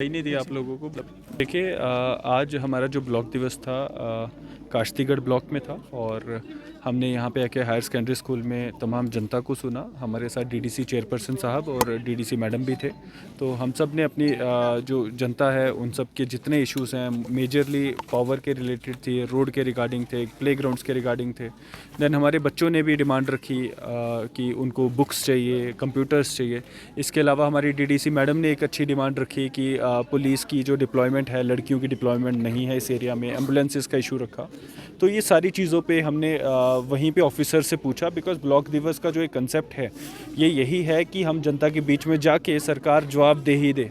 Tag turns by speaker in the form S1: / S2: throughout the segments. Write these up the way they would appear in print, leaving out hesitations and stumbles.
S1: ही नहीं दिया आप लोगों को। देखिए आज हमारा जो ब्लॉक दिवस था काश्तीगढ़ ब्लॉक में था और हमने यहाँ पे आके हायर सेकेंडरी स्कूल में तमाम जनता को सुना। हमारे साथ डीडीसी चेयरपर्सन साहब और डीडीसी मैडम भी थे। तो हम सब ने अपनी जो जनता है उन सब के जितने इश्यूज़ हैं मेजरली पावर के रिलेटेड थे, रोड के रिगार्डिंग थे, प्लेग्राउंड्स के रिगार्डिंग थे। देन हमारे बच्चों ने भी डिमांड रखी कि उनको बुक्स चाहिए, कंप्यूटर्स चाहिए। इसके अलावा हमारी डीडीसी मैडम ने एक अच्छी डिमांड रखी कि पुलिस की जो डिप्लॉयमेंट है, लड़कियों की डिप्लॉयमेंट नहीं है इस एरिया में, एम्बुलेंसेस का इशू रखा। तो ये सारी चीज़ों पे हमने वहीं पे ऑफिसर से पूछा, बिकॉज ब्लॉक दिवस का जो एक कंसेप्ट है ये यही है कि हम जनता के बीच में जाके सरकार जवाब दे ही दे,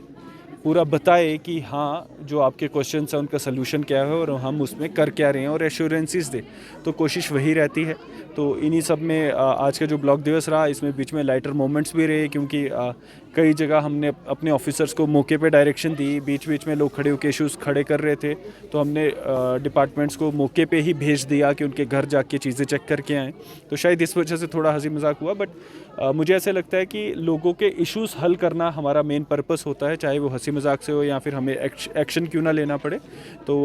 S1: पूरा बताए कि हाँ जो आपके क्वेश्चन हैं उनका सलूशन क्या है और हम उसमें कर क्या रहे हैं और एश्योरेंसेस दे। तो कोशिश वही रहती है। तो इन्हीं सब में आज का जो ब्लॉक दिवस रहा इसमें बीच में लाइटर मोमेंट्स भी रहे, क्योंकि कई जगह हमने अपने ऑफिसर्स को मौके पे डायरेक्शन दी। बीच बीच में लोग खड़े होकर इश्यूज़ खड़े कर रहे थे तो हमने डिपार्टमेंट्स को मौके पे ही भेज दिया कि उनके घर जाके चीज़ें चेक करके आएँ। तो शायद इस वजह से थोड़ा हंसी मजाक हुआ, बट मुझे ऐसे लगता है कि लोगों के इश्यूज़ हल करना हमारा मेन पर्पस होता है, चाहे वो हंसी मजाक से हो या फिर हमें एक्शन क्यों ना लेना पड़े। तो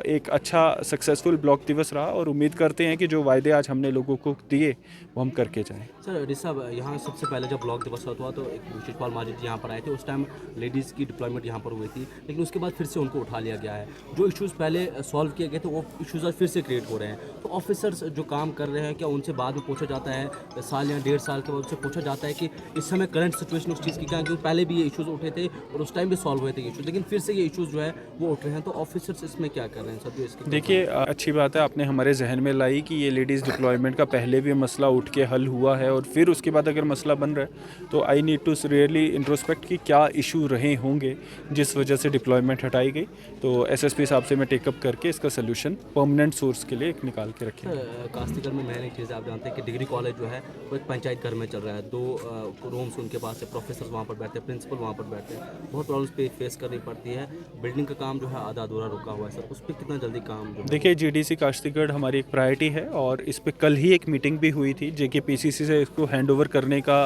S1: एक अच्छा सक्सेसफुल ब्लॉक दिवस रहा और उम्मीद करते हैं कि जो वायदे आज हमने लोगों को दिए वो हम करके जाएं।
S2: सर ऋषि साहब, यहाँ सबसे पहले जब ब्लॉक दिवस हुआ तो एक शिषपाल माजिद जी यहाँ पर आए थे। उस टाइम लेडीज़ की डिप्लॉयमेंट यहाँ पर हुई थी, लेकिन उसके बाद फिर से उनको उठा लिया गया है। जो इश्यूज़ पहले सॉल्व किए गए थे वो इश्यूज़ आज फिर से क्रिएट हो रहे हैं। तो ऑफिसर्स जो काम कर रहे हैं, क्या उनसे बाद में पूछा जाता है, साल या 1.5 साल के बाद उनसे पूछा जाता है कि इस समय करंट सिचुएशन उस चीज़ की क्या है? क्योंकि पहले भी ये इश्यूज़ उठे थे और उस टाइम भी सॉल्व हुए थे इश्यूज़, लेकिन फिर से ये इश्यूज़ जो है वो उठ रहे हैं। तो ऑफिसर्स इसमें क्या कर रहे हैं सर? जो इसके
S1: देखिए अच्छी बात है आपने हमारे जहन में लाई कि ये लेडीज़ डिप्लॉयमेंट का पहले भी मसला उठ के हल हुआ है और फिर उसके बाद अगर मसला बन रहा है तो I need to really introspect कि क्या इशू रहे होंगे जिस वजह से डिप्लॉयमेंट हटाई गई। तो एसएसपी साहब से मैं टेकअप करके इसका सोल्यूशन परमानेंट सोर्स के लिए एक निकाल के रखें।
S2: कास्तीगढ़ में मैंने एक चीज़ आप जानते हैं कि डिग्री कॉलेज जो है वो एक पंचायत घर में चल रहा है। 2 रूम्स उनके पास है, प्रोफेसर वहाँ पर बैठते हैं, प्रिंसिपल वहाँ पर बैठते हैं। बहुत प्रॉब्लम्स पे फेस करनी पड़ती है। बिल्डिंग का काम जो है आधा अधूरा रुका हुआ है सर, उस पर कितना जल्दी काम जो है?
S1: देखिए जीडीसी काश्तीगढ़ हमारी एक प्रायोरिटी है और इस पे कल ही एक मीटिंग भी हुई थी जेकेपीसीसी से इसको हैंडओवर करने का।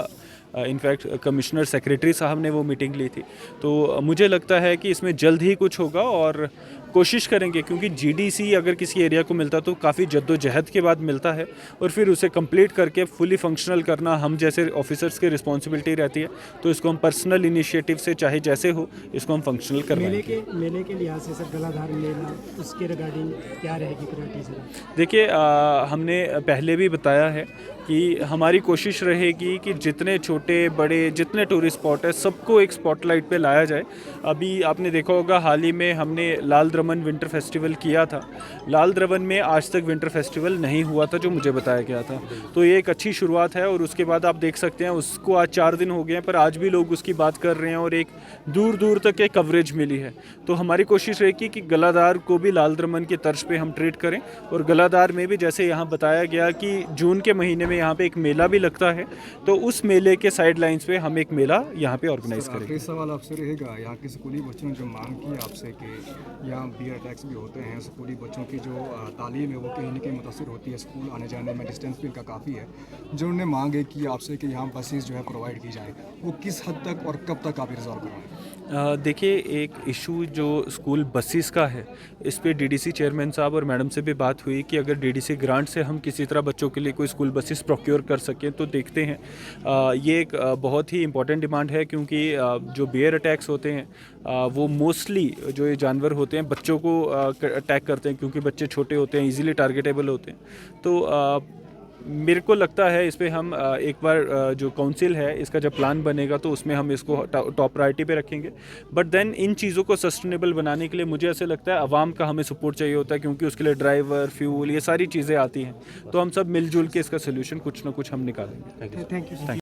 S1: इनफैक्ट कमिश्नर सेक्रेटरी साहब ने वो मीटिंग ली थी। तो मुझे लगता है कि इसमें जल्द ही कुछ होगा और कोशिश करेंगे, क्योंकि जीडीसी अगर किसी एरिया को मिलता तो काफ़ी जद्दोजहद के बाद मिलता है और फिर उसे कंप्लीट करके फुली फंक्शनल करना हम जैसे ऑफिसर्स की रिस्पॉन्सिबिलिटी रहती है। तो इसको हम पर्सनल इनिशिएटिव से चाहे जैसे हो इसको हम फंक्शनल करवाएंगे।
S3: मेले के लिहाज से सर गलाधार मेला उसके रिगार्डिंग क्या रहेगी प्रायोरिटी सर?
S1: देखिए हमने पहले भी बताया है कि हमारी कोशिश रहेगी कि जितने छोटे बड़े जितने टूरिस्ट स्पॉट है सबको एक स्पॉटलाइट पे लाया जाए। अभी आपने देखा होगा हाल ही में हमने लाल द्रमन विंटर फेस्टिवल किया था। लाल द्रमन में आज तक विंटर फेस्टिवल नहीं हुआ था जो मुझे बताया गया था। तो ये एक अच्छी शुरुआत है और उसके बाद आप देख सकते हैं उसको आज 4 दिन हो गए हैं पर आज भी लोग उसकी बात कर रहे हैं और एक दूर दूर तक एक कवरेज मिली है। तो हमारी कोशिश रहेगी कि गलाधार को भी लाल द्रमन की तर्ज पे हम ट्रीट करें और गलाधार में भी जैसे यहाँ बताया गया कि जून के महीने में यहाँ पे एक मेला भी लगता है, तो उस मेले के साइड लाइन्स पे हम एक मेला यहाँ पे ऑर्गेनाइज करेंगे।
S4: आखिरी सवाल आपसे रहेगा, यहाँ के स्कूली बच्चों ने जो मांग की आपसे कि यहाँ बियर अटैक्स भी होते हैं, स्कूली बच्चों की जो तालीम है वो कहीं न कहीं मुतासर होती है, स्कूल आने जाने में डिस्टेंस भी इनका काफ़ी है, जो उन्होंने मांग है कि आपसे कि यहाँ बसेस जो है प्रोवाइड की जाए, वो किस हद तक और कब तक आप रिजॉल्व करवाएं?
S1: देखिए एक इशू जो स्कूल बसेस का है इस पे डीडीसी चेयरमैन साहब और मैडम से भी बात हुई कि अगर डीडीसी ग्रांट से हम किसी तरह बच्चों के लिए कोई स्कूल बसेस प्रोक्योर कर सकें तो देखते हैं। ये एक बहुत ही इम्पॉर्टेंट डिमांड है, क्योंकि जो बियर अटैक्स होते हैं वो मोस्टली जो ये जानवर होते हैं बच्चों को अटैक करते हैं, क्योंकि बच्चे छोटे होते हैं, ईजिली टारगेटेबल होते हैं। तो मेरे को लगता है इस पे हम एक बार जो काउंसिल है इसका जब प्लान बनेगा तो उसमें हम इसको टॉप प्रायोरिटी पे रखेंगे। बट देन इन चीज़ों को सस्टेनेबल बनाने के लिए मुझे ऐसे लगता है आवाम का हमें सपोर्ट चाहिए होता है, क्योंकि उसके लिए ड्राइवर फ्यूल ये सारी चीज़ें आती हैं। तो हम सब मिलजुल के इसका सोल्यूशन कुछ ना कुछ हम निकालेंगे।
S3: Thank you.